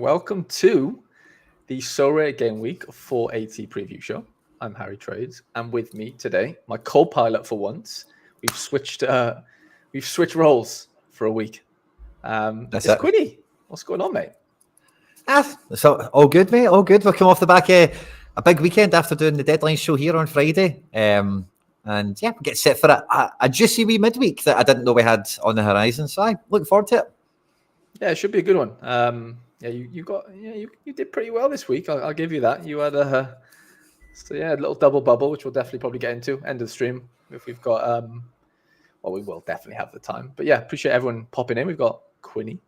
welcome to the Sorare Gameweek 480 preview show. I'm Harry Trades, and with me today, my co-pilot for once. We've switched roles for a week. It's Quinny. What's going on, mate? So all good, mate. All good. We'll come off the back of a big weekend after doing the deadline show here on Friday. And yeah, we'll get set for a juicy wee midweek that I didn't know we had on the horizon. So I look forward to it. Yeah, it should be a good one. You did pretty well this week. I'll give you that. You had a little double bubble, which we'll definitely probably get into end of the stream if we've got. We will definitely have the time. But yeah, appreciate everyone popping in. We've got Quinny,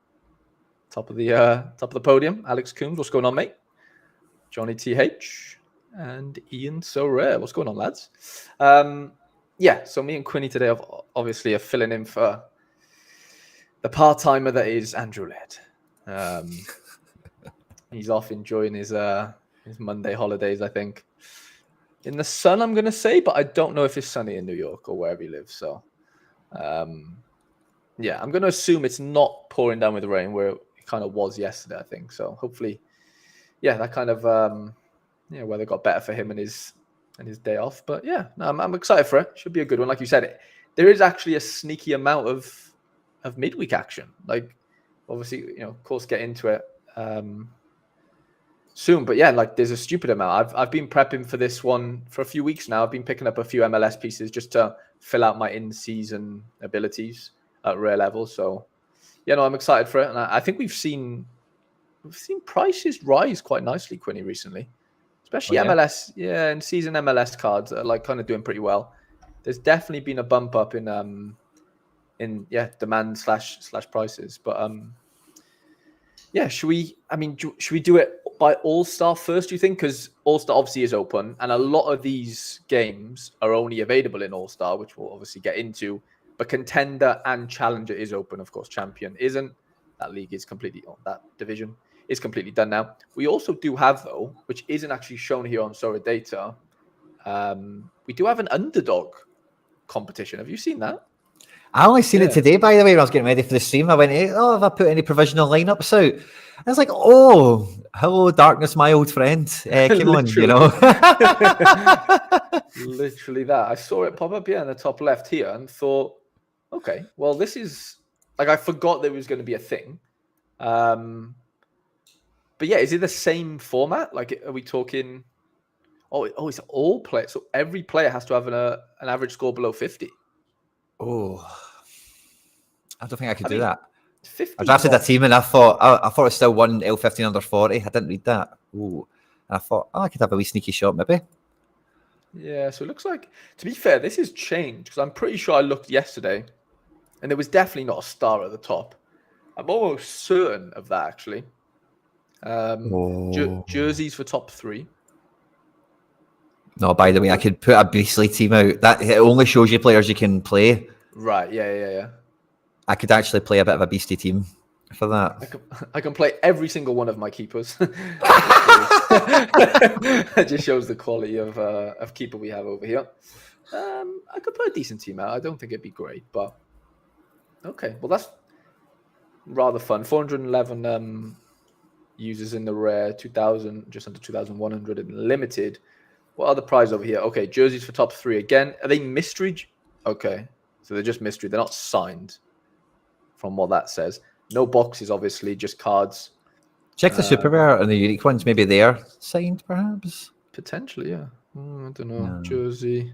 top of the podium. Alex Coombs, what's going on, mate? Johnny TH and Ian Sorare. What's going on, lads? So me and Quinny today obviously are filling in for the part-timer that is Andrew Laird. He's off enjoying his Monday holidays, I think. In the sun, I'm going to say, but I don't know if it's sunny in New York or wherever he lives. So, I'm going to assume it's not pouring down with rain where it kind of was yesterday, I think. So hopefully, that kind of weather got better for him and his day off. But yeah, I'm excited for it. Should be a good one. Like you said, there is actually a sneaky amount of midweek action. Like, obviously, of course, get into it soon. But yeah, like there's a stupid amount. I've been prepping for this one for a few weeks now. I've been picking up a few MLS pieces just to fill out my in-season abilities at rare level. So I'm excited for it. And I think we've seen prices rise quite nicely, Quinny, recently. Especially MLS, and season MLS cards are like kind of doing pretty well. There's definitely been a bump up in demand / prices. But should we do it by All-Star first, do you think? Because All-Star obviously is open, and a lot of these games are only available in All-Star, which we'll obviously get into. But Contender and Challenger is open, of course. Champion isn't. That league is completely on. That division is completely done now. We also do have, though, which isn't actually shown here on Sorare data, we do have an Underdog competition. Have you seen that? I only seen it today, by the way, when I was getting ready for the stream. I went, have I put any provisional lineups out? I was like, hello, darkness, my old friend. Come on, Literally that. I saw it pop up in the top left here and thought, okay, well, this is, like, I forgot there was going to be a thing. But yeah, is it the same format? Like, are we talking, it's all players. So every player has to have an average score below 50. Oh, I don't think I could do that. 50 I drafted a team and I thought it still won L15 under 40. I didn't read that. And I thought, I could have a wee sneaky shot maybe. Yeah, so it looks like, to be fair, this has changed because I'm pretty sure I looked yesterday and there was definitely not a star at the top. I'm almost certain of that, actually. Jerseys for top 3. No, by the way, I could put a beastly team out. That it only shows you players you can play. Right, yeah. I could actually play a bit of a beastie team for that. I can play every single one of my keepers. It just shows the quality of keeper we have over here. I could put a decent team out. I don't think it'd be great, but okay. Well, that's rather fun. 411 users in the rare, 2,000, just under 2,100 in limited. What other prize over here? Okay, jerseys for top 3 again. Are they mystery? Okay, so they're just mystery. They're not signed, from what that says. No boxes, obviously, just cards. Check the super rare and the unique ones. Maybe they're signed, perhaps. Potentially, yeah. I don't know. No. Jersey,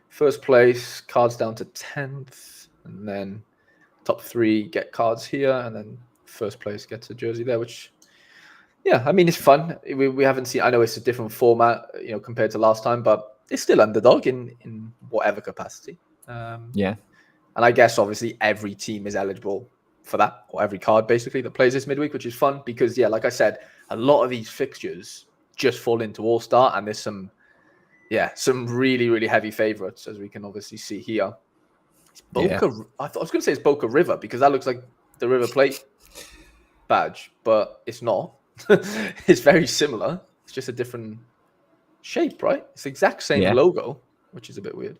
first place, cards down to 10th, and then top 3 get cards here, and then first place gets a jersey there, which. Yeah, I mean, it's fun. We haven't seen, I know it's a different format, compared to last time, but it's still Underdog in whatever capacity. And I guess, obviously, every team is eligible for that, or every card, basically, that plays this midweek, which is fun because, like I said, a lot of these fixtures just fall into All-Star, and there's some really, really heavy favorites, as we can obviously see here. It's Boca. I was going to say it's Boca River because that looks like the River Plate badge, but it's not. It's very similar. It's just a different shape, right? It's the exact same logo, which is a bit weird.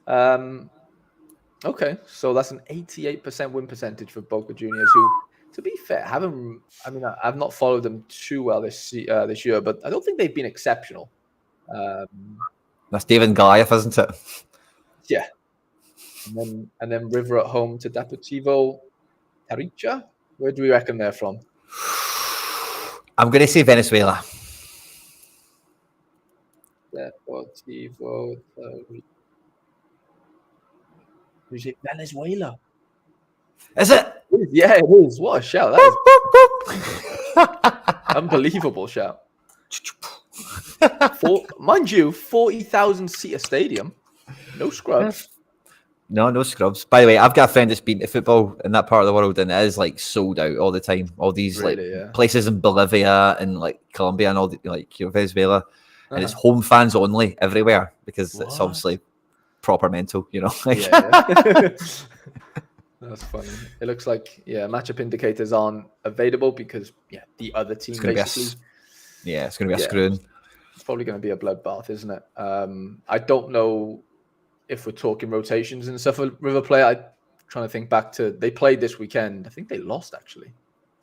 Okay, so that's an 88% win percentage for Boca Juniors, who To be fair, I've not followed them too well this year, but I don't think they've been exceptional. That's David Goliath, isn't it? Yeah. And then River at home to Deportivo Taricha. Where do we reckon they're from? I'm going to say Venezuela. Deportivo Taricha. Is it Venezuela? Is it? Yeah, it is. What a shout. That is unbelievable shout. Mind you, 40,000 seater stadium. No scrubs. No scrubs. By the way, I've got a friend that's been to football in that part of the world, and it is like sold out all the time. All these places in Bolivia and like Colombia and all the, like Venezuela, and it's home fans only everywhere because it's obviously proper mental, That's funny. It looks like matchup indicators aren't available because the other team it's going to be a screwing. It's probably going to be a bloodbath, isn't it? I don't know if we're talking rotations and stuff for River Plate. I'm trying to think back to they played this weekend. I think they lost actually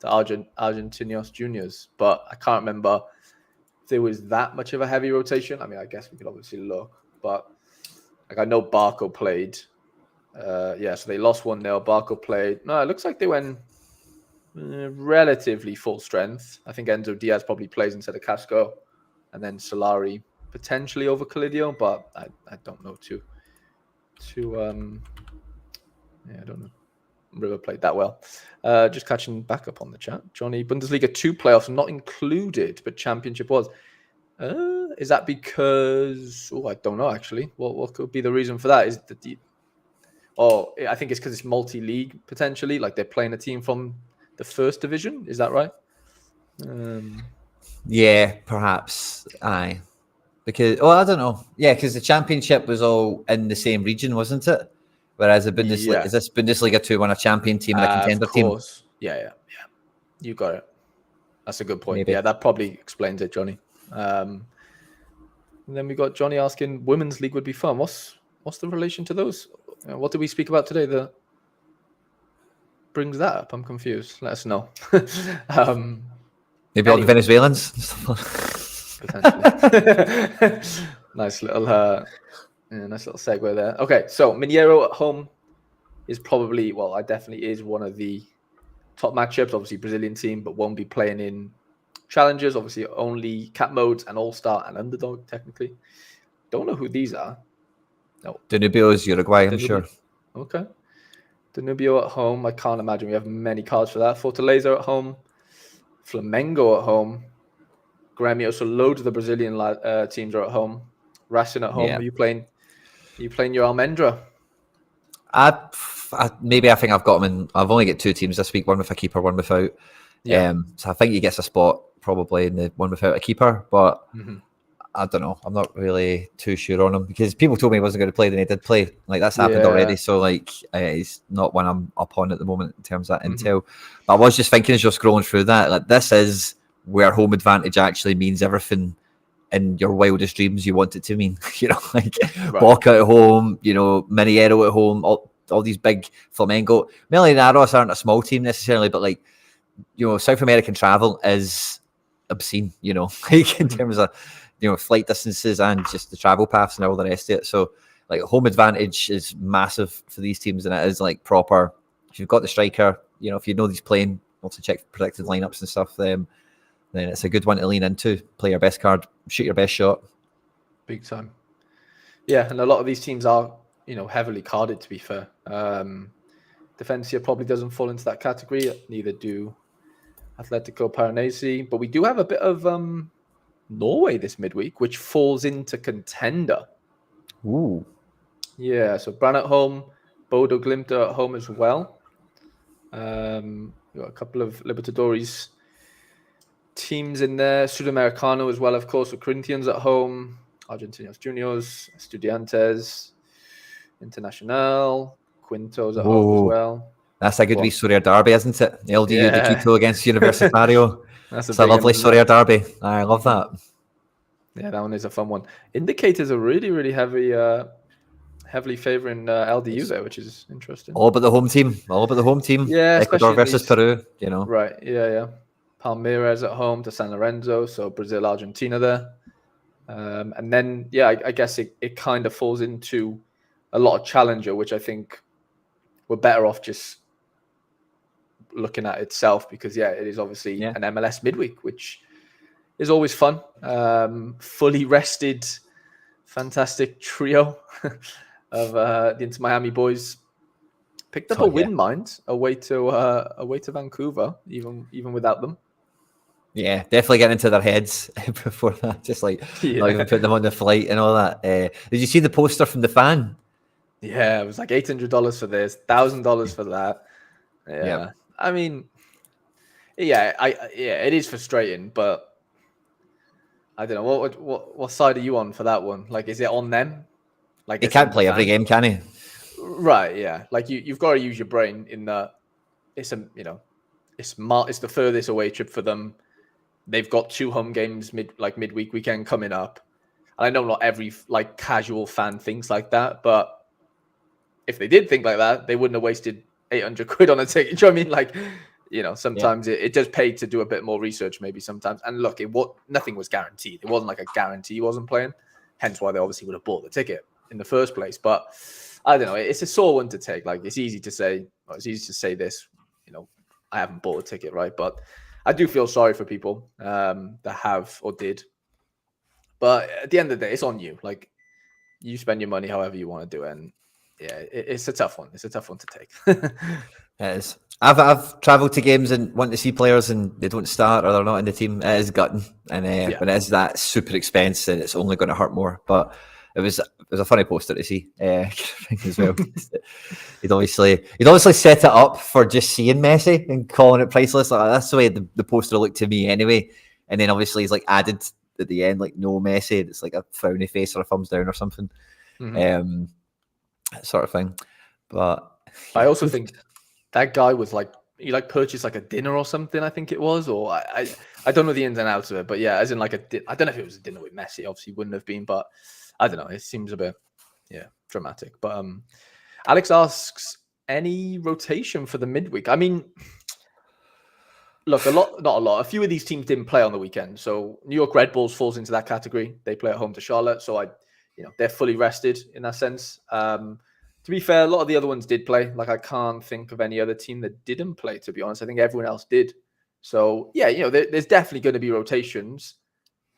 to Argentinos Juniors, but I can't remember if there was that much of a heavy rotation. I mean, I guess we could obviously look, but like I know Barco played. So they lost 1-0. Barco played. No, it looks like they went relatively full strength. I think Enzo Diaz probably plays instead of Casco, and then Solari potentially over Calidio, but I don't know too. I don't know. River played that well. Just catching back up on the chat. Johnny, Bundesliga 2 playoffs not included, but Championship was. Is that because? I don't know actually. What could be the reason for that? Is that I think it's because it's multi-league potentially. Like they're playing a team from the first division. Is that right? Yeah, perhaps. Aye. Because I don't know. Yeah, because the Championship was all in the same region, wasn't it? Whereas the Bundesliga is this Bundesliga 2 one a champion team and a contender team? Yeah. You got it. That's a good point. Maybe. Yeah, that probably explains it, Johnny. And then we got Johnny asking, Women's League would be fun. What's the relation to those? What did we speak about today that brings that up? I'm confused. Let us know. Maybe all the Venezuelans. Potentially. Nice little segue there. Okay, so Mineiro at home is probably, I definitely is one of the top matchups. Obviously, Brazilian team, but won't be playing in challenges. Obviously, only cap modes and all-star and underdog, technically. Don't know who these are. No. Danubio is Uruguay, I'm sure. Okay. Danubio at home. I can't imagine we have many cards for that. Fortaleza at home. Flamengo at home. Grêmio. So loads of the Brazilian teams are at home. Racing at home. Yeah. Are you playing your Almendra? I think I've got them in. I've only got 2 teams this week, one with a keeper, one without. Yeah. So I think he gets a spot probably in the one without a keeper, but I don't know. I'm not really too sure on him because people told me he wasn't going to play, then he did play. Like that's happened already. So like, he's not one I'm up on at the moment in terms of that intel. But I was just thinking as you're scrolling through that, like this is where home advantage actually means everything in your wildest dreams you want it to mean. Boca at home, Mineiro at home, all these big Flamengo. Millonarios aren't a small team necessarily, but like, South American travel is obscene, like in terms of, flight distances and just the travel paths and all the rest of it. So like home advantage is massive for these teams, and it is like proper. If you've got the striker, if you know he's playing, also check predicted lineups and stuff, then it's a good one to lean into. Play your best card, shoot your best shot. Big time. Yeah, and a lot of these teams are, heavily carded, to be fair. Defensia probably doesn't fall into that category. Neither do Atletico Paranaense. But we do have a bit of Norway this midweek, which falls into Contender. Ooh. Yeah, so Brann at home, Bodo Glimt at home as well. We've got a couple of Libertadores teams in there. Sudamericano as well, of course, with Corinthians at home, Argentinos Juniors, Estudiantes, Internacional, Quintos at home as well. That's a good wee Sorare derby, isn't it? LDU de Quito against Universitario. It's a lovely Sorare derby. I love that. Yeah, that one is a fun one. Indicators are really, really heavy heavily favouring LDU there, which is interesting. All about the home team. Yeah, Ecuador especially versus Peru, you know. Right, yeah. Palmeiras at home to San Lorenzo, so Brazil, Argentina there. And then, I guess it kind of falls into a lot of challenger, which I think we're better off just looking at itself because, it is obviously an MLS midweek, which is always fun. Fully rested, fantastic trio of the Inter Miami boys. Picked up a win, mind, away to Vancouver, even without them. Yeah, definitely getting into their heads before that. Just like not even putting them on the flight and all that. Did you see the poster from the fan? Yeah, it was like $800 for this, $1,000 for that. Yeah, yep. I mean, it is frustrating, but I don't know what side are you on for that one. Like, is it on them? Like, he can't play every game, can he? Right. Yeah. Like you've got to use your brain in that. It's it's the furthest away trip for them. They've got 2 home games midweek weekend coming up. And I know not every casual fan thinks like that, but if they did think like that, they wouldn't have wasted 800 quid on a ticket. Do you know what I mean? Sometimes it does pay to do a bit more research, maybe sometimes. And look, nothing was guaranteed. It wasn't like a guarantee he wasn't playing. Hence why they obviously would have bought the ticket in the first place. But I don't know. It's a sore one to take. Like, it's easy to say this, I haven't bought a ticket, right? But I do feel sorry for people that have or did. But at the end of the day, it's on you. Like, you spend your money however you want to do it. And it's a tough one. It's a tough one to take. It is. I've travelled to games and want to see players and they don't start or they're not in the team. It is gutting. And when it is that super expense, then it's only going to hurt more. But it was a funny poster to see as well. he'd obviously set it up for just seeing Messi and calling it priceless. Like, that's the way the poster looked to me anyway. And then obviously he's added at the end no Messi. It's like a frowny face or a thumbs down or something, sort of thing. But I also think that guy was he purchased a dinner or something. I think it was, or I don't know the ins and outs of it. But as in I don't know if it was a dinner with Messi. Obviously, wouldn't have been, but I don't know. It seems a bit, dramatic. But Alex asks, any rotation for the midweek? I mean, look, not a lot. A few of these teams didn't play on the weekend. So New York Red Bulls falls into that category. They play at home to Charlotte. So they're fully rested in that sense. To be fair, a lot of the other ones did play. I can't think of any other team that didn't play, to be honest. I think everyone else did. So there's definitely going to be rotations.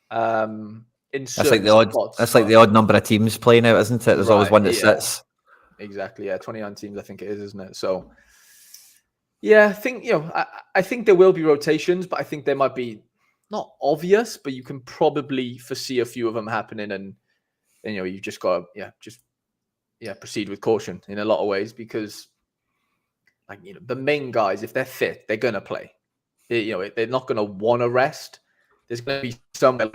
That's like the odd number of teams playing out, isn't it? There's always one that sits. Exactly. 29 teams, I think it is, isn't it? So I think I think there will be rotations, but I think they might be not obvious, but you can probably foresee a few of them happening, and you've just got to proceed with caution in a lot of ways, because the main guys, if they're fit, they're gonna play. They're not gonna want to rest. There's gonna be somewhere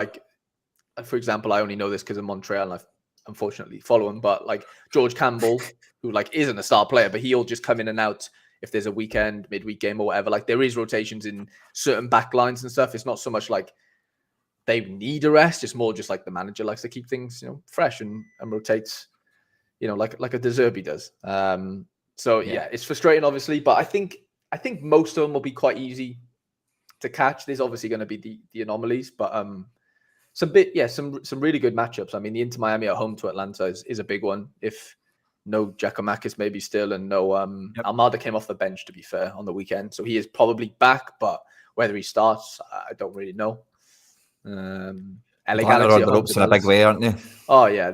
for example, I only know this because of Montreal, and I unfortunately follow him, but George Campbell, who isn't a star player, but he'll just come in and out if there's a weekend, midweek game or whatever. There is rotations in certain back lines and stuff. It's not so much they need a rest. It's more just the manager likes to keep things, fresh and rotates, like a De Zerbi does. It's frustrating, obviously, but I think most of them will be quite easy to catch. There's obviously going to be the anomalies, but some really good matchups. I mean, the Inter Miami at home to Atlanta is a big one. If no Giacomakis maybe still, and no Almada came off the bench, to be fair, on the weekend, so he is probably back, but whether he starts, I don't really know. LA Galaxy on the ropes in a big way, aren't they? Oh yeah,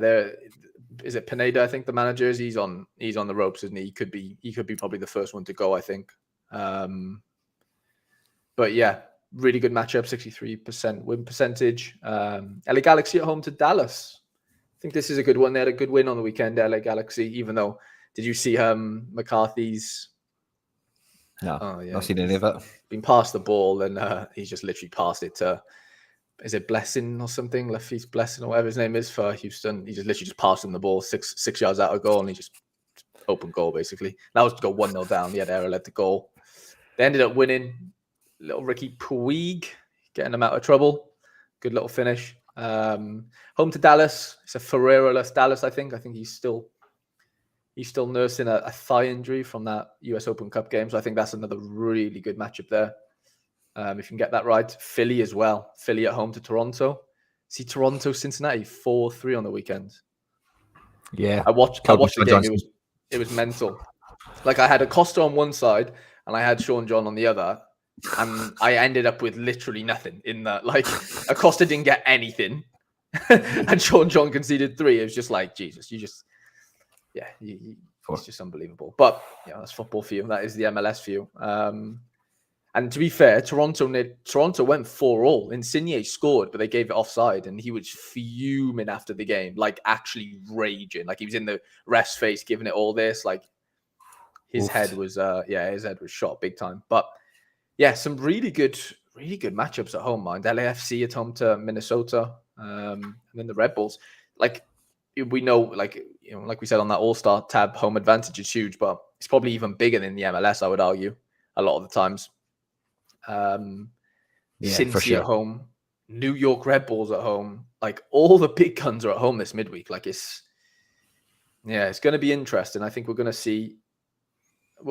is it Pineda? I think the manager is. He's on the ropes, isn't he? He could be probably the first one to go, I think. But really good matchup, 63% win percentage. LA Galaxy at home to Dallas. I think this is a good one. They had a good win on the weekend, LA Galaxy, even though, did you see McCarthy's? No, not seen any of it. Been passed the ball, and he's just literally passed it to, is it Blessing or something? Lefty's Blessing or whatever his name is for Houston. He just literally passed him the ball 6 yards out of goal, and he just open goal, basically. That was to go 1-0 down. He had error, led the goal. They ended up winning. Little Ricky Puig getting them out of trouble. Good little finish. Home to Dallas. It's a Ferreira-less Dallas, I think. I think he's still He's still nursing a thigh injury from that US Open Cup game. So I think that's another really good matchup there. If you can get that right. Philly as well. Philly at home to Toronto. See Toronto, Cincinnati 4-3 on the weekend. Yeah. I watched the game. It was mental. Like I had Acosta on one side and I had Sean John on the other. And I ended up with literally nothing in that. Like Acosta didn't get anything. And Sean John conceded 3. It was just like, Jesus, it's just unbelievable. But yeah, that's football for you. That is the MLS for you. And to be fair, Toronto went 4-4. Insigne scored, but they gave it offside, and he was fuming after the game, like actually raging. Like he was in the ref's face, giving it all this. Like his head was shot big time. But yeah, some really good matchups at home. Mind LAFC at home to Minnesota, and then the Red Bulls. Like we know, like we said on that All-Star tab, home advantage is huge, but it's probably even bigger than the MLS. I would argue a lot of the times. Cincy for sure. at home, New York Red Bulls at home, like all the big guns are at home this midweek. Like it's going to be interesting. I think we're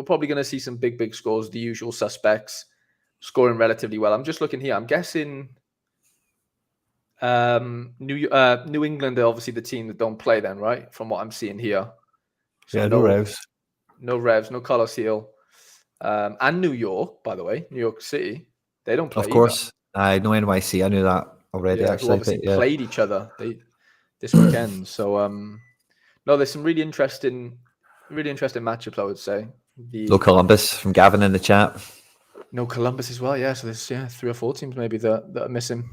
probably going to see some big scores. The usual suspects scoring relatively well. I'm just looking here. I'm guessing New England are obviously the team that don't play then, right? From what I'm seeing here. So no Revs. No Revs, no Carlos Heel. And New York, by the way, New York City, they don't play. Of course, either. I know NYC. I knew that already. Actually, who obviously played each other this weekend. So, no, there's some really interesting matchups. I would say. No Columbus from Gavin in the chat. No Columbus as well. Yeah, so there's 3 or 4 teams maybe that are missing.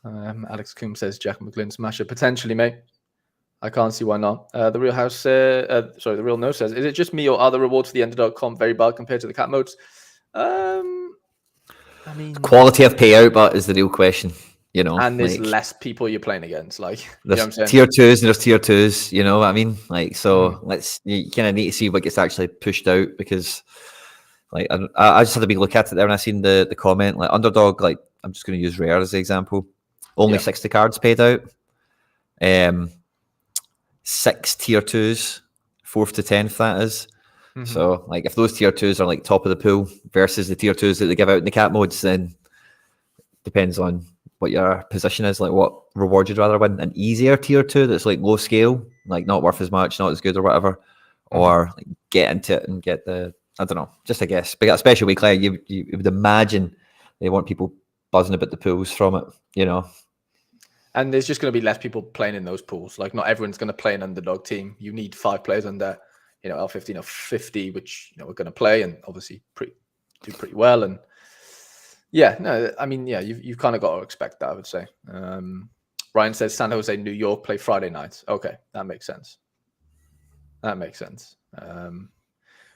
Alex Coombe says Jack McGlynn smasher potentially, mate. I can't see why not. The Real No says, is it just me or are the rewards for the Underdog comp very bad compared to the cat modes? I mean, the quality of payout, but is the real question. And there's less people you're playing against. Like there's tier 2s and there's tier 2s. You know what I mean? Like so, you kind of need to see what gets actually pushed out because, like, I just had a big look at it there and I seen the comment like Underdog. Like I'm just going to use Rare as the example. Only 60 cards paid out. 6 tier 2s, 4th to 10th, that is. Mm-hmm. So, like, if those tier 2s are like top of the pool versus the tier 2s that they give out in the cat modes, then depends on what your position is, like what reward you'd rather win. An easier tier 2 that's like low scale, like not worth as much, not as good or whatever, or like, get into it and get the, I don't know, just a guess. But a special week, like you would imagine they want people buzzing about the pools from it, And there's just going to be less people playing in those pools. Like not everyone's going to play an Underdog team. You need 5 players under, L15 or 50, which we're going to play and obviously do pretty well. And you've kind of got to expect that, I would say. Ryan says San Jose, New York play Friday nights. Okay, that makes sense.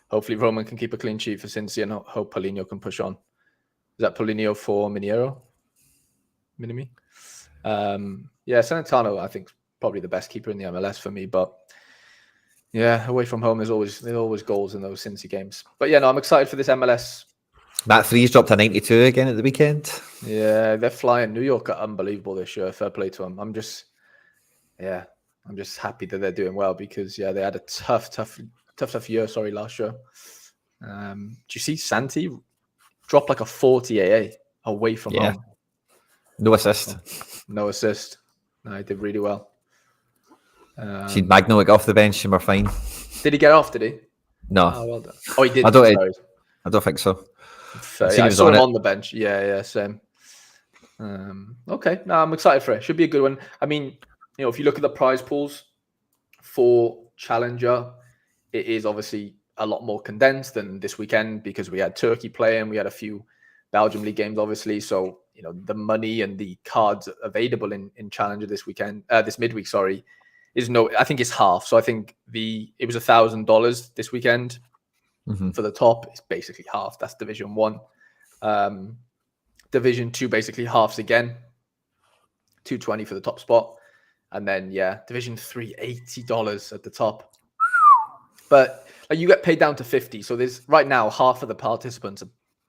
Hopefully Roman can keep a clean sheet for Cincy and hope Paulinho can push on. Is that Paulinho for Mineiro? Minimi? Sanitano, I think, probably the best keeper in the MLS for me. But away from home, there's always goals in those Cincy games. But I'm excited for this MLS. Matt Freeze dropped a 92 again at the weekend. Yeah, they're flying. New York are unbelievable this year. Fair play to them. I'm just happy that they're doing well because they had a tough year. Sorry, last year. Do you see Santi drop like a 40 AA away from home? No assist. No assist. No, he did really well. See Magno get off the bench and we're fine. Did he get off, did he? No. Oh, well done. Oh, he did. I don't think so. I saw him on the bench. Yeah, same. Okay. No, I'm excited for it. Should be a good one. I mean, if you look at the prize pools for Challenger, it is obviously a lot more condensed than this weekend because we had Turkey playing, we had a few Belgium League games, obviously. So, the money and the cards available in Challenger this midweek, I think it's half. So I think it was $1,000 this weekend for the top. It's basically half. That's Division 1. Division 2 basically halves again. $220 for the top spot. And then, Division 3, $80 at the top. But you get paid down to 50. So there's right now half of the participants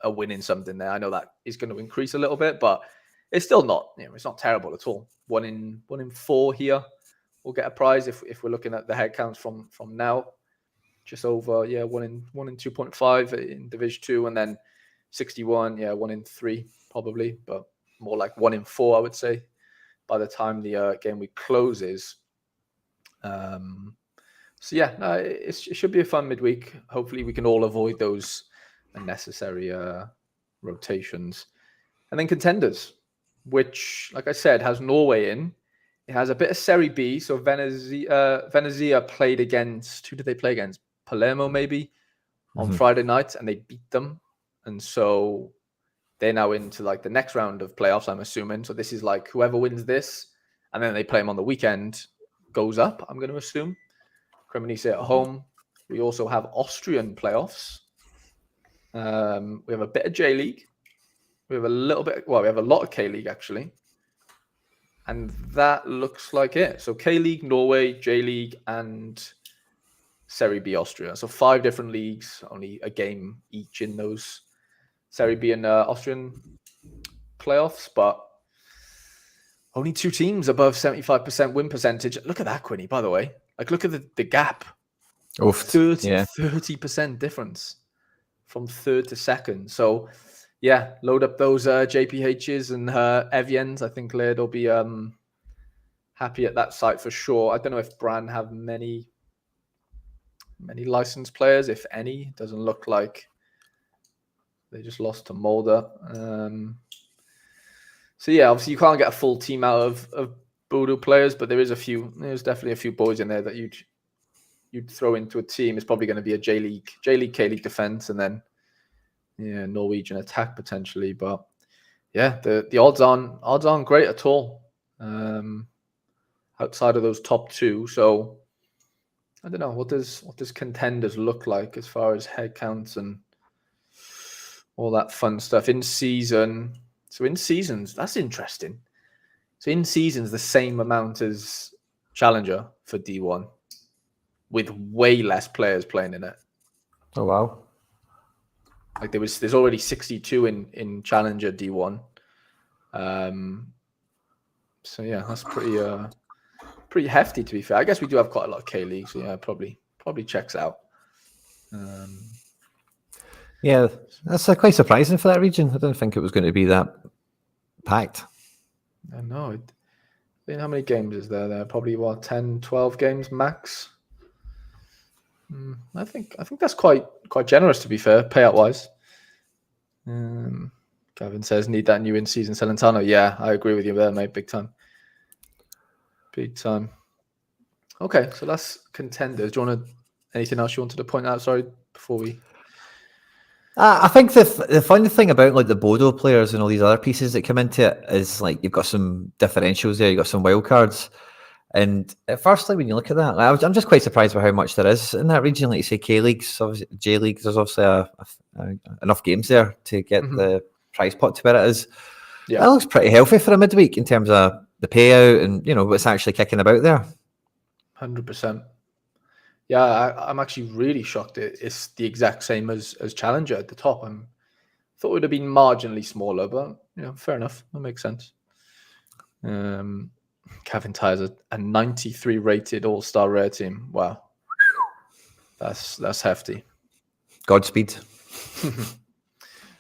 are winning something there. I know that is going to increase a little bit, but it's still not, it's not terrible at all. One in 4 here will get a prize if we're looking at the head counts from now. just over 1 in 2.5 in Division 2, and then 61 1 in 3 probably, but more like 1 in 4 I would say by the time the game week closes. It should be a fun midweek. Hopefully we can all avoid those unnecessary rotations. And then contenders, which, like I said, has Norway in. It has a bit of Serie B. So Venezia played against, who did they play against? Palermo maybe on Friday night, and they beat them. And so they're now into like the next round of playoffs, I'm assuming. So this is like whoever wins this, and then they play them on the weekend, goes up, I'm going to assume. Cremonese at home. We also have Austrian playoffs. We have a bit of J League. We have a lot of K League actually. And that looks like it. So K League, Norway, J League, and Serie B Austria. So 5 different leagues, only a game each in those Serie B and Austrian playoffs, but only 2 teams above 75% win percentage. Look at that, Quinny, by the way. Like, look at the gap. 30% difference from 3rd to 2nd. So, load up those JPHs and Evians. I think Laird will be happy at that site for sure. I don't know if Bran have many licensed players, if any. Doesn't look like. They just lost to Mulder. Obviously you can't get a full team out of Bodo players, but there's definitely a few boys in there that you'd throw into a team. It's probably going to be a J League, K League defense, and then Norwegian attack potentially. But the odds aren't great at all outside of those top 2. So I don't know, what does contenders look like as far as head counts and all that fun stuff in season. So in seasons, that's interesting. So in seasons, the same amount as Challenger for D1, with way less players playing in it. Oh wow! Like there's already 62 in Challenger D1. That's pretty hefty to be fair. I guess we do have quite a lot of K League, so probably checks out. That's quite surprising for that region. I didn't think it was going to be that packed. I know. How many games is there? There are probably 10, 12 games max. I think that's quite generous to be fair, payout wise. Gavin says need that new in season Celentano. Yeah, I agree with you there, mate. Big time. Okay, so that's contenders. Do you want anything else you wanted to point out? Sorry, before we. I think the fun thing about like the Bodo players and all these other pieces that come into it is like you've got some differentials there, you've got some wild cards. And at first, like when you look at that, I'm just quite surprised by how much there is in that region. Like you say, K Leagues, obviously J Leagues, there's obviously enough games there to get the prize pot to where it is. Yeah. That looks pretty healthy for a midweek in terms of the payout and what's actually kicking about there. 100%. Yeah, I'm actually really shocked. It's the exact same as Challenger at the top. I thought it would have been marginally smaller, but fair enough. That makes sense. Kevin Tyres a 93 rated all-star rare team. Wow, that's hefty. Godspeed.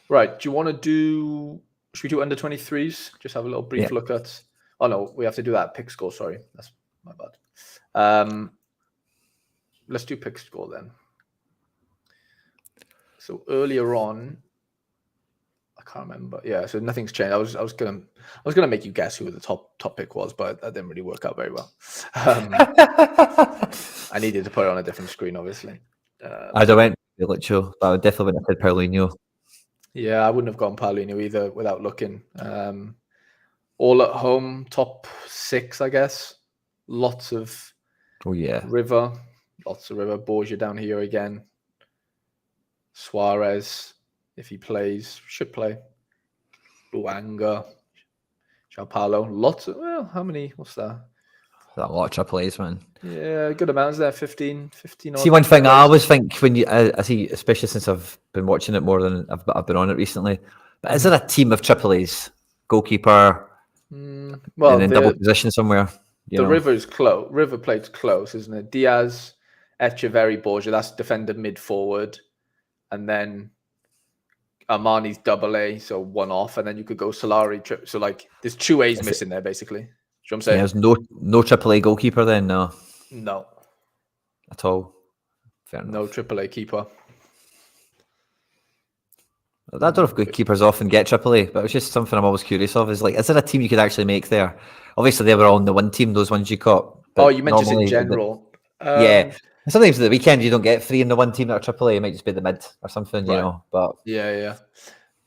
Right. Do you want to do? Should we do under 23s? Just have a little brief look at. Oh no, we have to do that pick score. Sorry, that's my bad. Let's do pick score then. So earlier on, I can't remember. Yeah, so nothing's changed. I was gonna make you guess who the top pick was, but that didn't really work out very well. I needed to put it on a different screen, obviously. I'd have went Licho, but I would definitely wouldn't have said Paulinho. Yeah, I wouldn't have gone Paulinho either without looking. All at home, top 6, I guess. Lots of River. Lots of River. Borgia down here again. Suarez, if he plays, should play. Buanga. João Paulo. Lots of, how many? What's that? That lot of triple A's, man. Yeah, good amounts there. 15 See, one thing I always think when I see, especially since I've been watching it more than I've been on it recently, but is there a team of triple A's? Goalkeeper, and then double position somewhere? The River's close. River plays close, isn't it? Diaz, Echeverry, Borgia, that's defender mid forward, and then Armani's double A, so one off, and then you could go Sorare. So like, there's two A's missing there, basically. Do you know what I'm saying? There's no AAA goalkeeper then, no, at all. Fair enough. No AAA keeper. I don't know if good keepers often get AAA, but it's just something I'm always curious of. Is like, is there a team you could actually make there? Obviously, they were all in the one team, those ones you caught. Oh, you meant just in general. Yeah. Sometimes at the weekend you don't get 3 in the one team that are AAA. It might just be the mid or something, Right. you know. But yeah.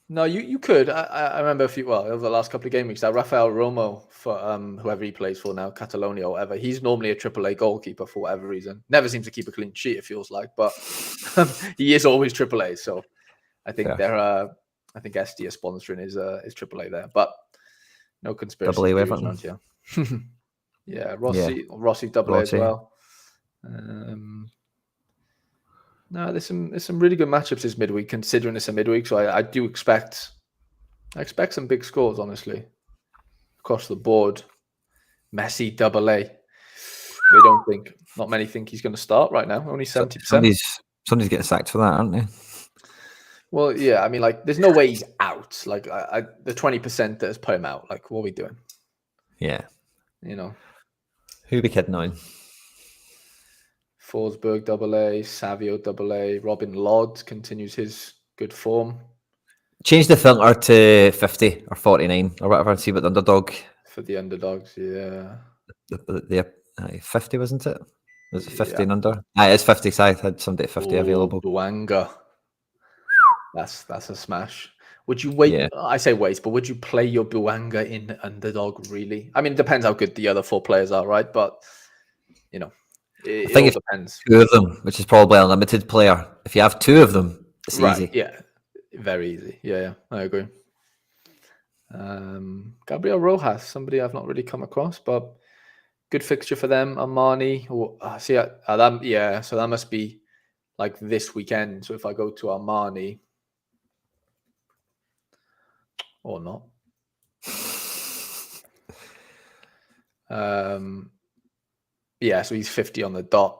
No, you could. I remember over the last couple of game weeks, that Rafael Romo for whoever he plays for now, Catalonia or whatever. He's normally a AAA goalkeeper for whatever reason. Never seems to keep a clean sheet, it feels like, but he is always AAA. So I think I think SD are sponsoring his AAA there, but no conspiracy theories around here. Yeah, Rossi double A as well. No, there's some really good matchups this midweek, considering it's a midweek. So I do expect some big scores, honestly, across the board. Messi double A. Not many think he's going to start right now. Only 70%. Somebody's getting sacked for that, aren't they? Well, yeah. I mean, like, there's no way he's out. Like, the 20% that has put him out. Like, what are we doing? Yeah. You know, who be kidding on? Forsberg double A, Savio double A, Robin Lod continues his good form. Change the filter to 50 or 49 or whatever and see what the underdog. For the underdogs, yeah. The 50, wasn't it? Was it 50 and under? It's 50. So I had somebody at 50 available. Buanga. That's a smash. Would you wait? Yeah. I say wait, but would you play your Buanga in underdog, really? I mean, it depends how good the other 4 players are, right? But, you know. I think it depends. 2 of them, which is probably a limited player. If you have 2 of them, it's easy. Yeah, very easy. Yeah, I agree. Gabriel Rojas, somebody I've not really come across, but good fixture for them. Armani, so that must be like this weekend. So if I go to Armani, or not. So he's 50 on the dot.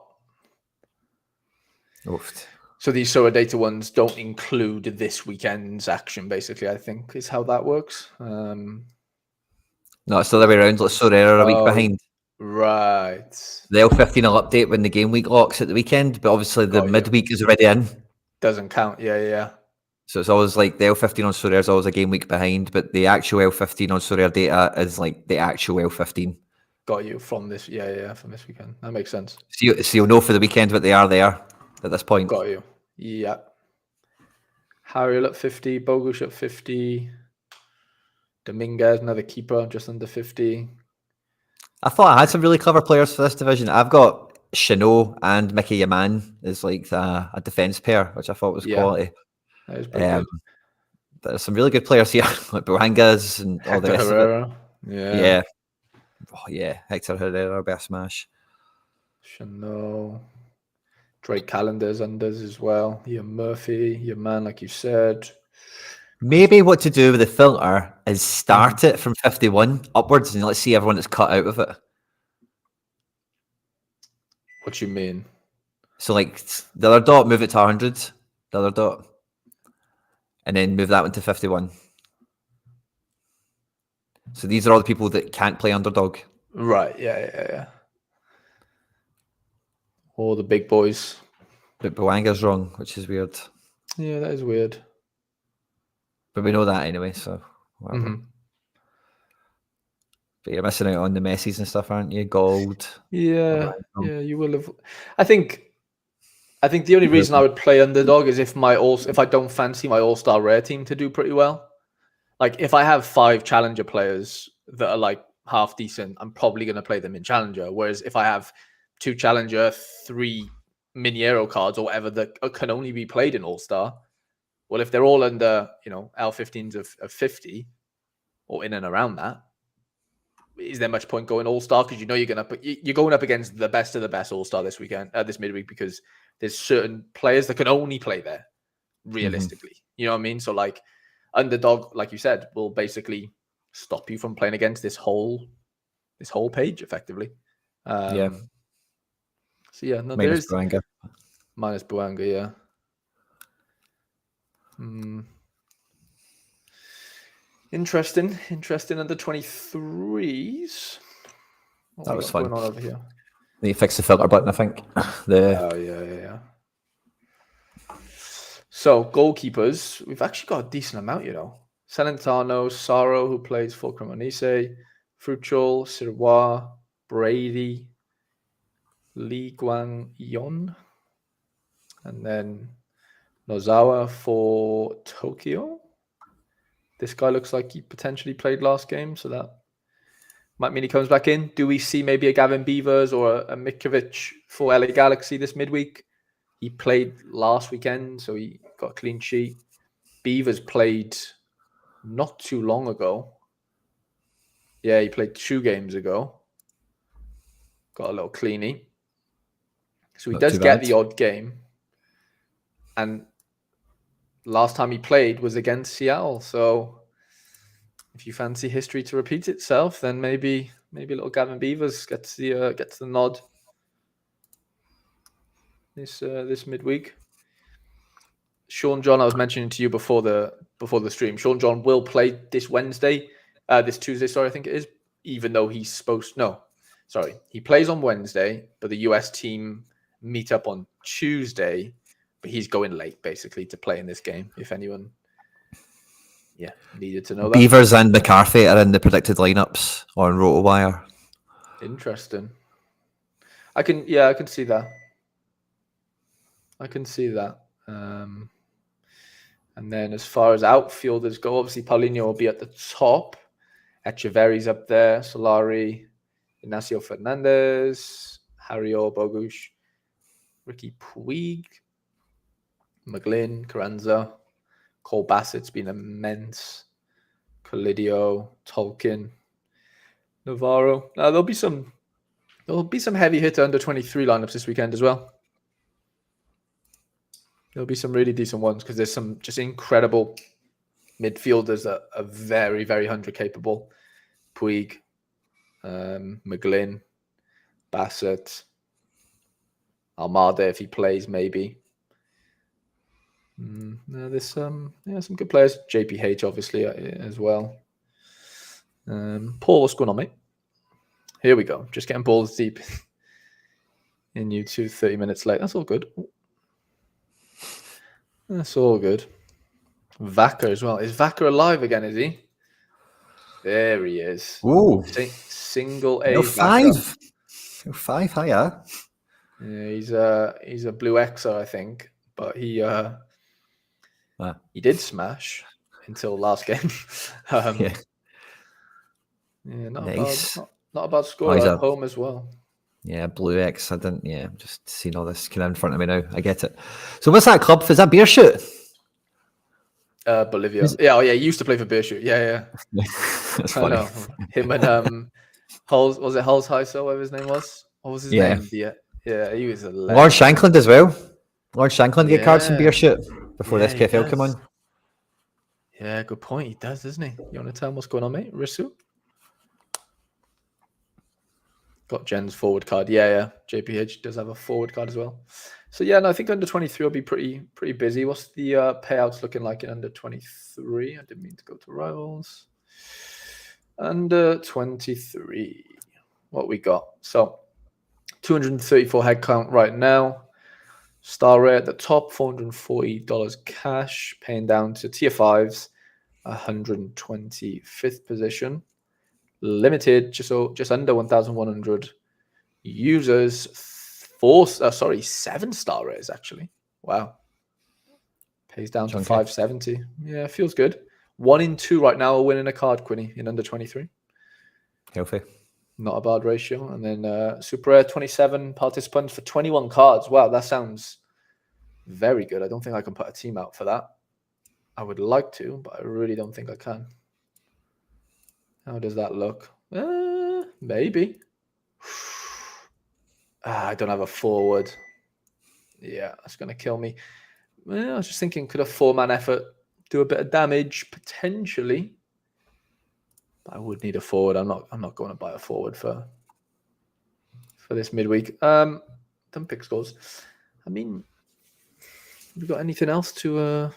Oofed. So these Sorare data ones don't include this weekend's action, basically, I think, is how that works. No, it's the other way around. Like Sorare are a week behind. Right. The L15 will update when the game week locks at the weekend, but obviously the midweek is already in. Doesn't count, yeah. So it's always like the L15 on Sorare is always a game week behind, but the actual L15 on Sorare data is like the actual L15. Got you from this, from this weekend. That makes sense. So you'll know for the weekend what they are there at this point. Got you. Yeah. Harry at 50, Bogusz at 50, Dominguez, another keeper, just under 50. I thought I had some really clever players for this division. I've got Chanot and Mickey Yaman as like a defence pair, which I thought was quality. That is pretty good. There's some really good players here, like Buangas and all the rest Herrera. of it. Yeah. Oh, yeah. Hector Herrera, best smash. Chanot. Drake Calendar's unders as well. Your Murphy, your man, like you said. Maybe what to do with the filter is start it from 51 upwards and let's see everyone that's cut out of it. What do you mean? So like the other dot, move it to 100, the other dot. And then move that one to 51. So these are all the people that can't play underdog. Right, yeah. All the big boys. But Buanga's wrong, which is weird. Yeah, that is weird. But we know that anyway, so whatever. Mm-hmm. But you're missing out on the Messis and stuff, aren't you? Gold. Yeah, you will have. I think the only reason I would play underdog is if I don't fancy my all-star rare team to do pretty well. Like if I have 5 challenger players that are like half decent, I'm probably going to play them in challenger. Whereas if I have 2 challenger, 3 Miniero cards or whatever that can only be played in all-star, well, if they're all under, L15s of 50 or in and around that, is there much point going all-star? Because you're going up against the best of the best all-star this weekend, this midweek, because there's certain players that can only play there realistically. Mm-hmm. You know what I mean? So like underdog, like you said, will basically stop you from playing against this whole page effectively. So So yeah, no, Minus Buanga. Minus Buanga, yeah. Interesting under 23s. That was fun. Going on over here? You fix the filter button, I think. Oh, yeah. So, goalkeepers, we've actually got a decent amount, Celentano, Saro, who plays for Cremonese, Fruchol, Sirwa, Brady, Lee Guang-yon, and then Nozawa for Tokyo. This guy looks like he potentially played last game, so that might mean he comes back in. Do we see maybe a Gavin Beavers or a Mikovic for LA Galaxy this midweek? He played last weekend, so he got a clean sheet. Beavers played not too long ago. Yeah, he played 2 games ago. Got a little cleanie. So he does get the odd game. And last time he played was against Seattle. So if you fancy history to repeat itself, then maybe little Gavin Beavers gets the nod this midweek. Sean John, I was mentioning to you before the stream. Sean John will play this Tuesday. Sorry, I think it is. Even though he's supposed he plays on Wednesday, but the US team meet up on Tuesday. But he's going late basically to play in this game. If anyone, needed to know that. Beavers and McCarthy are in the predicted lineups on RotoWire. Interesting. I can see that. And then as far as outfielders go, obviously Paulinho will be at the top. Echeverry's up there. Solari, Ignacio Fernandez, Harry Bogusz, Ricky Puig, McGlynn, Carranza, Cole Bassett's been immense. Colidio, Tolkien, Navarro. Now there'll be some heavy hitter under 23 lineups this weekend as well. There'll be some really decent ones because there's some just incredible midfielders that are very, very 100 capable. Puig, McGlynn, Bassett, Almada if he plays maybe. There's some good players. JPH obviously as well. Paul, what's going on, mate? Here we go. Just getting balls deep in YouTube 30 minutes late. That's all good. That's all good. Vaca as well. Is Vaca alive again, is he? There he is. Ooh. Single A. No, 5. 5, hiya. Yeah, he's a blue Xer, I think. But he did smash until last game. Not a bad score at home as well. Yeah, Blue X. I'm just seeing all this kind of in front of me now. I get it. So what's that club? Is that Beerschot? Bolivia. He used to play for Beerschot. Yeah. That's funny. I know. Him and Hulls, was it Hulls Heiso, whatever his name was? What was his name? Yeah, he was a legend. Lord Shankland as well. Lord Shankland get cards from Beerschot before the SPFL come on. Yeah, good point. He does, doesn't he? You want to tell him what's going on, mate? Risu? Got Jen's forward card. Yeah. JPH does have a forward card as well. So I think under 23 will be pretty busy. What's the payouts looking like in under 23? I didn't mean to go to rivals. Under 23. What we got? So 234 head count right now. Star rate at the top, $440 cash, paying down to tier 5s, 125th position. Limited, just under 1,100 users. 7 star rates actually. Wow. Pays down to 570. Yeah, feels good. 1 in 2 right now are winning a card, Quinny, in under 23. Healthy. Not a bad ratio. And then Super Rare, 27 participants for 21 cards. Wow, that sounds very good. I don't think I can put a team out for that. I would like to, but I really don't think I can. How does that look? Maybe. I don't have a forward. Yeah, that's going to kill me. I was just thinking, could a 4-man effort do a bit of damage? Potentially. But I would need a forward. I'm not going to buy a forward for this midweek. done pick scores. I mean, have you got anything else to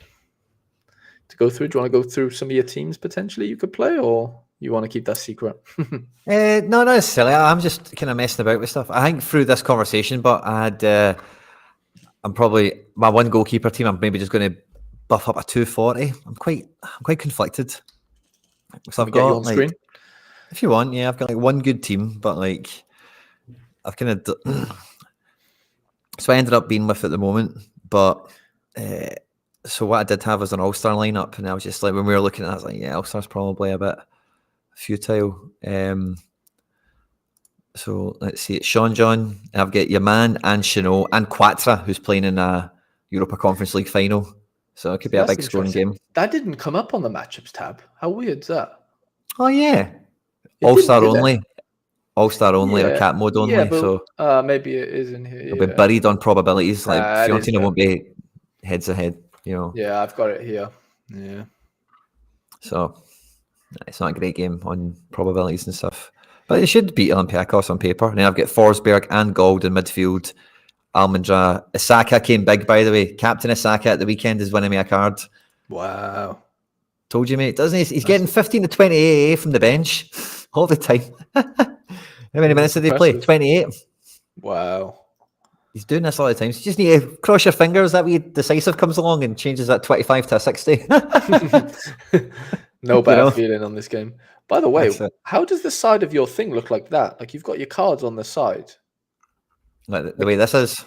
go through? Do you want to go through some of your teams potentially you could play, or you want to keep that secret? No, not necessarily. I'm just kind of messing about with stuff. I think through this conversation, but I had, I'm probably my one goalkeeper team. I'm maybe just going to buff up a 240. I'm quite conflicted. So I've got on screen. If you want, yeah, I've got like one good team, but like I've kind of so I ended up being with at the moment. But so what I did have was an all-star lineup, and I was just like, when we were looking at it, I was like, yeah, all-star's probably a bit futile. So let's see, it's Sean John. I've got Yaman and Chanot and Quattro, who's playing in a Europa Conference League final. So it could be a big scoring game. That didn't come up on the matchups tab. How weird is that? Oh yeah, all-star only. All-star only or cat mode only. Yeah, but, so maybe it is in here. It'll be buried on probabilities. Like Fiorentina won't be heads ahead, you know. Yeah, I've got it here. Yeah. So it's not a great game on probabilities and stuff. But it should beat Olympiacos on paper. And then I've got Forsberg and Gold in midfield. Almondra. Isaka came big, by the way. Captain Isaka at the weekend is winning me a card. Wow. Told you, mate, doesn't he? He's getting 15 to 20 AA from the bench all the time. How many minutes did they play? 28. Wow. He's doing this all the time. So you just need to cross your fingers that wee decisive comes along and changes that 25 to a 60. No bad feeling on this game. By the way, how does the side of your thing look like that? Like you've got your cards on the side. Like the way this is?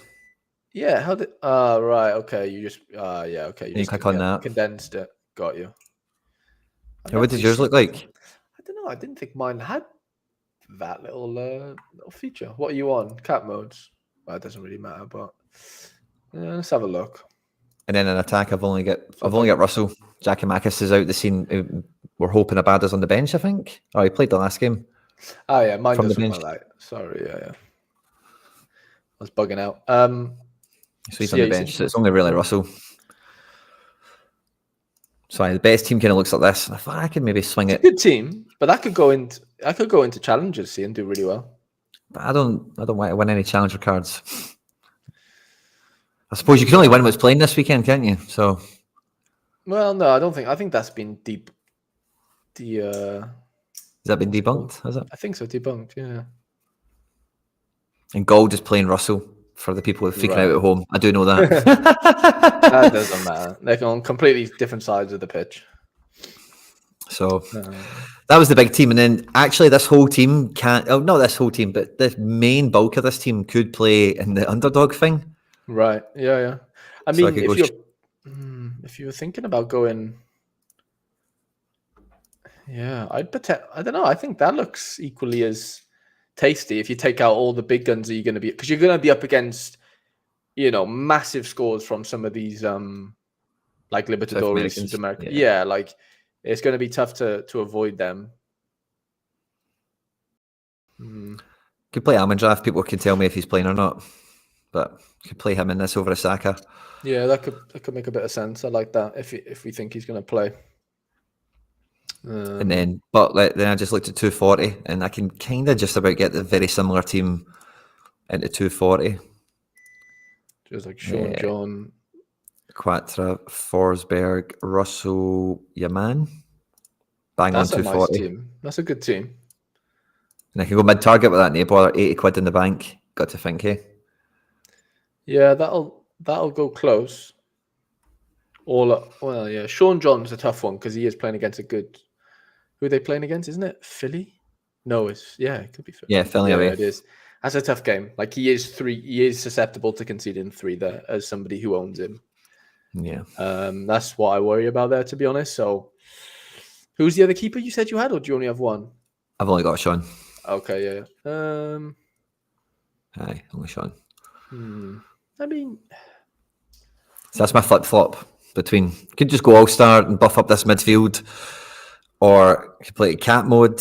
Yeah. How did... right. Okay. You just... yeah. Okay. You just click on that. Condensed it. Got you. What does yours look like? I don't know. I didn't think mine had that little feature. What are you on? Cat modes? Well, it doesn't really matter, but let's have a look. And then in attack, I've only got Russell. Giakoumakis is out the scene. We're hoping Abada's on the bench, I think. Oh, he played the last game. Oh yeah, mine from does the look bench. like that. Sorry, yeah. I was bugging out. So he's on the bench, so it's only really Russell. So the best team kind of looks like this. I thought I could maybe swing it. Good team, but I could go into challenges, see, and do really well. But I don't want to win any challenger cards. I suppose you can only win what's playing this weekend, can't you? So, well, no, I don't think. I think that's been deep. Has that been debunked? Has it? I think so. Debunked, yeah. And Gold is playing Russell for the people freaking out at home. I do know that. That doesn't matter. They're on completely different sides of the pitch. So that was the big team, and then actually this whole team not this whole team, but the main bulk of this team could play in the underdog thing. Right. Yeah. I mean, if you were thinking about going, yeah, I don't know. I think that looks equally as tasty if you take out all the big guns that you're going to be, because you're going to be up against, massive scores from some of these, like Libertadores, South America. Yeah, like it's going to be tough to avoid them. Could play Almondra if people can tell me if he's playing or not, but could play him in this over Isaka. Yeah, that could make a bit of sense. I like that if we think he's going to play. And then I just looked at 240, and I can kind of just about get the very similar team into 240. Just like Sean John, Quattro, Forsberg, Russell, Yaman. Bang that's on 240. Nice team. That's a good team. And I can go mid-target with that neighbour, 80 quid in the bank. Got to think, eh? Yeah, that'll go close. Sean John's a tough one because he is playing against a good... Who are they playing against? Isn't it Philly? No, it could be Philly. Yeah, Philly away. It is. That's a tough game. Like he is susceptible to conceding 3 there as somebody who owns him. Yeah. That's what I worry about there, to be honest. So who's the other keeper you said you had, or do you only have one? I've only got Sean. Okay, yeah. Aye, only Sean. I mean, so that's my flip-flop between could just go all-star and buff up this midfield, or could play cat mode,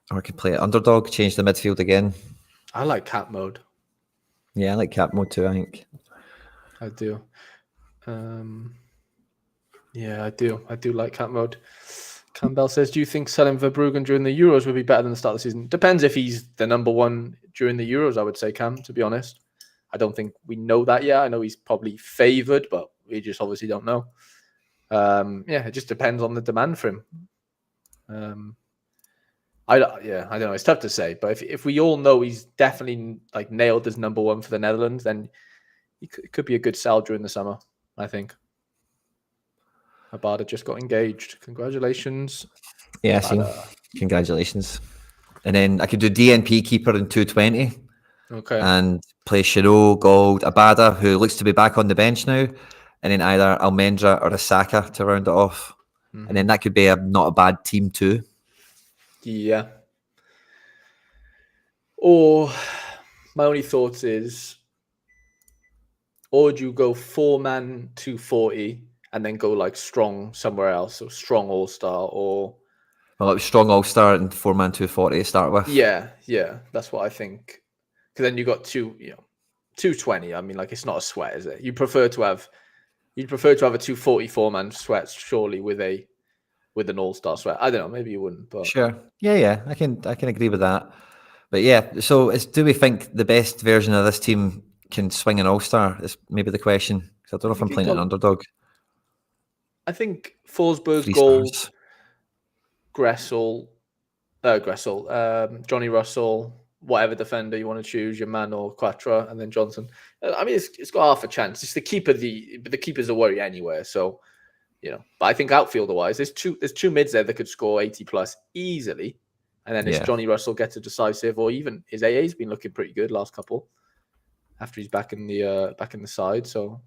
or could play underdog, change the midfield again. I like cat mode. Yeah, I like cat mode too, I think. I do. Yeah, I do. I do like cat mode. Campbell says, do you think selling Verbruggen during the Euros would be better than the start of the season? Depends if he's the number one during the Euros, I would say, Cam, to be honest. I don't think we know that yet. I know he's probably favoured, but we just obviously don't know. It just depends on the demand for him. I don't know. It's tough to say, but if we all know he's definitely like nailed as number one for the Netherlands, then it could be a good sell during the summer, I think. Abada just got engaged. Congratulations. Yeah, see. Congratulations. And then I could do DNP keeper in 220. Okay. And play Shiro, Gold, Abada, who looks to be back on the bench now. And then either Almendra or a Saka to round it off. Mm-hmm. And then that could be not a bad team too. Yeah. Or my only thoughts is, or would you go 4-man 240 and then go like strong somewhere else, so strong all-star, or well, it was strong all-star and 4-man 240 to start with. Yeah, that's what I think. Because then you got 220. I mean, like, it's not a sweat, is it? You'd prefer to have a 240 4-man sweat, surely, with an all-star sweat. I don't know, maybe you wouldn't, but sure. Yeah, I can agree with that. But yeah, so do we think the best version of this team can swing an all-star? Is maybe the question. Because I don't know if I'm playing an underdog. I think Forsberg's Gold, Gressel, Johnny Russell, whatever defender you want to choose, your man or Quattro, and then Johnson. I mean, it's got half a chance. It's the keeper. The keeper's a worry anywhere. So, but I think outfielder-wise, there's two mids there that could score 80 plus easily, and then if Johnny Russell gets a decisive, or even his AA's been looking pretty good last couple after he's back in the side. So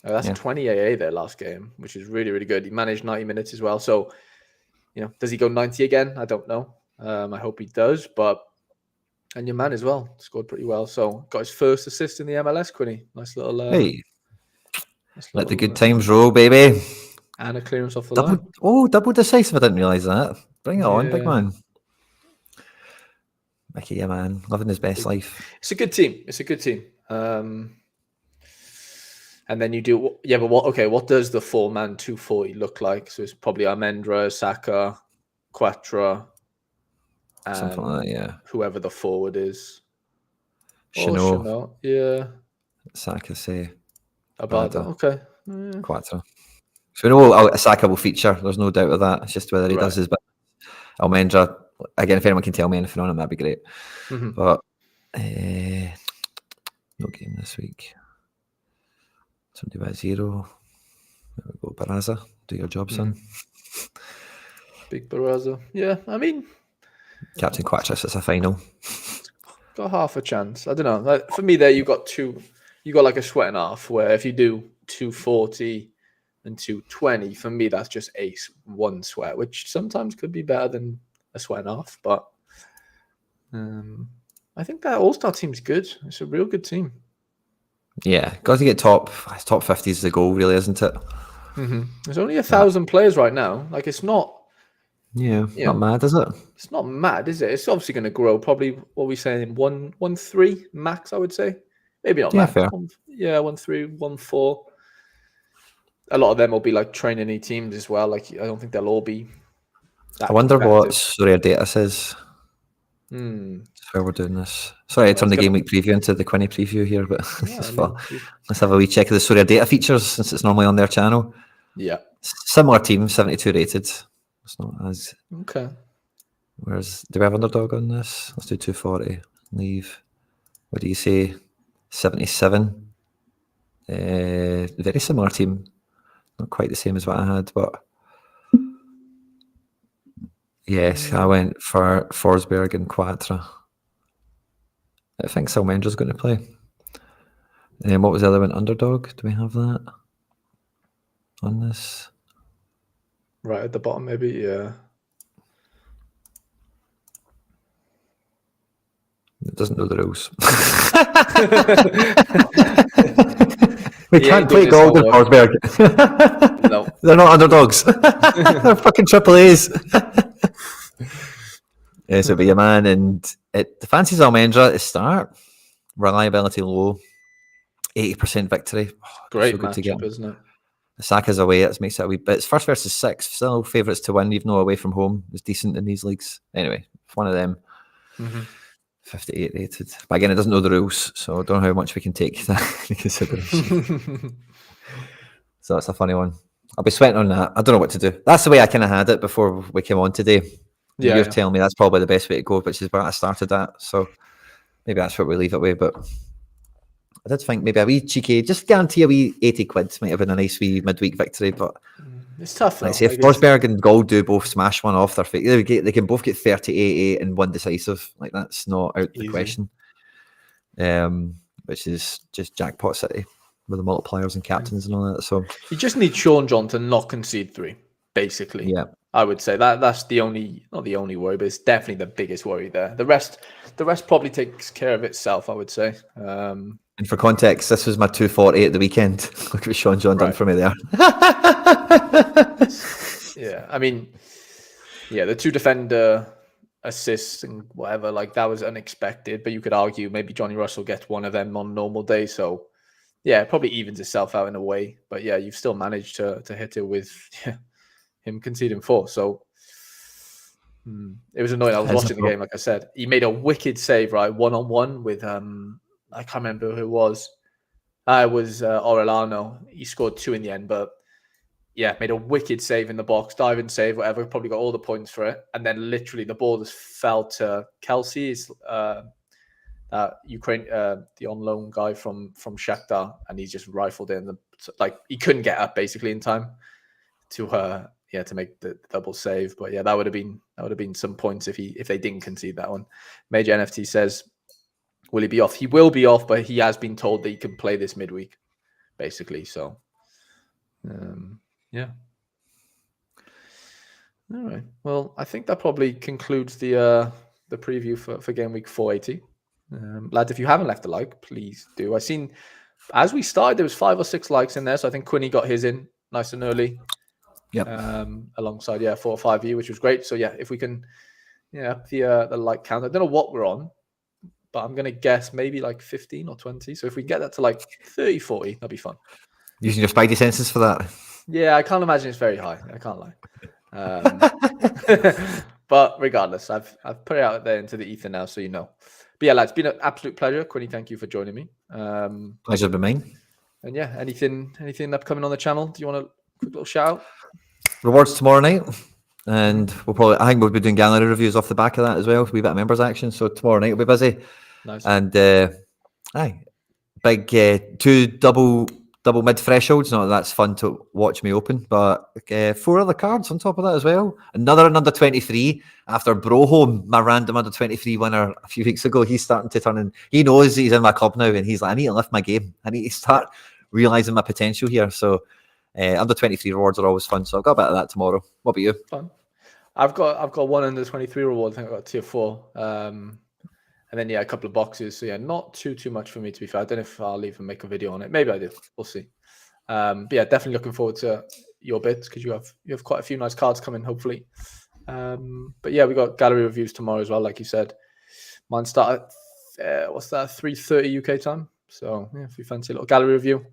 that's 20 AA there last game, which is really, really good. He managed 90 minutes as well. So, does he go 90 again? I don't know. I hope he does, and your man as well scored pretty well. So got his first assist in the MLS, Quinny. Nice little. Let the good times roll, baby. And a clearance off the line. Double decisive. I didn't realise that. Bring it on, big man. Mickey, yeah, man, living his best life. It's a good team. And then you do, but what does the 4-man 240 look like? So it's probably Almendra, Saka, Quattro, and something like that, whoever the forward is. Chanel. Yeah. Saka, say. Abada. Okay. Quattro. So we know Saka will feature. There's no doubt of that. It's just whether he does his bit. Almendra, again, if anyone can tell me anything on him, that'd be great. Mm-hmm. But no game this week. Somebody by 0. There we go, Barraza. Do your job, son. Big Barraza. Yeah, I mean, Captain Quattress, it's a final. Got half a chance. I don't know. Like, for me, there you got like a sweat and a half. Where if you do 240 and 220, for me that's just one sweat, which sometimes could be better than a sweat and a half. But I think that All-Star team's good. It's a real good team. Yeah, got to get top 50 is the goal, really, isn't it? Mm-hmm. There's only 1,000 players right now. Like, it's not. Yeah, not mad, is it? It's not mad, is it? It's obviously going to grow. Probably what we saying 1-3 max, I would say. Maybe not max. Fair. 1-3, 1-4. A lot of them will be like trainee teams as well. Like, I don't think they'll all be. I wonder what Sorare data says. That's where we're doing this. Sorry, I turned the Gameweek preview into the Quinny preview here, but let's have a wee check of the Sorare data features since it's normally on their channel. Yeah. Similar team, 72 rated. It's not as... Okay. Whereas, do we have Underdog on this? Let's do 240. Leave. What do you say? 77. Very similar team. Not quite the same as what I had, but... Yes, I went for Forsberg and Quattro. I think Salmendra's going to play. And what was the other one? Underdog? Do we have that on this? Right at the bottom, maybe, yeah. It doesn't know the rules. We can't play Gold and Forsberg. No. They're not underdogs. They're fucking triple A's. So it'll be a man, and the fancies Almendra at the start. Reliability low, 80% victory. Great so good matchup, to get, isn't it? Saka's away. It makes it a wee bit. It's first versus sixth. Still favourites to win, even though away from home is decent in these leagues. Anyway, one of them. Mm-hmm. 58 rated. But again, it doesn't know the rules, so I don't know how much we can take that into consideration. So that's a funny one. I'll be sweating on that. I don't know what to do. That's the way I kind of had it before we came on today. Yeah, You're telling me that's probably the best way to go, which is where I started at. So maybe that's what we leave it with. But I did think maybe a wee cheeky, just guarantee a wee 80 quid might have been a nice wee midweek victory. But it's tough though. like say if Forsberg and Gold do both smash one off their feet, they can both get 38-8 and one decisive. Like that's not out the question. Which is just jackpot city with the multipliers and captains and all that. So you just need Sean John to not concede 3, basically. Yeah. I would say that's the only, not the only worry, but it's definitely the biggest worry there. The rest probably takes care of itself, I would say. And for context, this was my 240 at the weekend. Look what Sean John done for me there. Yeah, I mean, yeah, the 2 defender assists and whatever, like that was unexpected, but you could argue maybe Johnny Russell gets one of them on normal day. So yeah, it probably evens itself out in a way. But yeah, you've still managed to hit it with him conceding 4. So it was annoying. I was watching the game, like I said. He made a wicked save, right? 1-on-1 with I can't remember who it was. It was Orellano. He scored 2 in the end, but yeah, made a wicked save in the box, diving save, whatever. Probably got all the points for it. And then literally the ball just fell to Kelsey's Ukraine, the on loan guy from Shakhtar, and he just rifled in. Like he couldn't get up basically in time to make the double save. But yeah, that would have been some points if they didn't concede that one. Major NFT says, will he be off? He will be off, but he has been told that he can play this midweek, basically. So yeah. All right. Well, I think that probably concludes the preview for game week 480. Lads, if you haven't left a like, please do. I've seen as we started, there was 5 or 6 likes in there, so I think Quinny got his in nice and early. Yep. Alongside 4 or 5 of you, which was great. So yeah, if we can, the like count. I don't know what we're on, but I'm gonna guess maybe like 15 or 20. So if we can get that to like 30, 40, that'd be fun. Using your spidey senses for that. Yeah, I can't imagine it's very high. I can't lie. But regardless, I've put it out there into the ether now, so you know. But yeah, lads, it's been an absolute pleasure. Quinny, thank you for joining me. Pleasure be mine. And yeah, anything upcoming on the channel? Do you want a quick little shout out? Rewards tomorrow night. And I think we'll be doing gallery reviews off the back of that as well. We've got members action. So tomorrow night we'll be busy. Nice. And big 2 double mid thresholds. No, that's fun to watch me open. But 4 other cards on top of that as well. Another under 23 after Broholm, my random under 23 winner a few weeks ago. He's starting to turn in. He knows he's in my club now, and he's like, I need to lift my game. I need to start realizing my potential here. So under 23 rewards are always fun. So I've got a bit of that tomorrow. What about you? Fun. I've got 1 under 23 reward. I think I've got tier 4. And then a couple of boxes. So yeah, not too much for me, to be fair. I don't know if I'll even make a video on it. Maybe I do. We'll see. But yeah, definitely looking forward to your bits because you have quite a few nice cards coming, hopefully. But yeah, we got gallery reviews tomorrow as well, like you said. Mine start at 3:30 UK time. So yeah, if you fancy a little gallery review,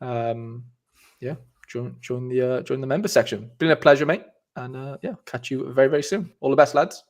join the member section. Been a pleasure, mate. And catch you very, very soon. All the best, lads.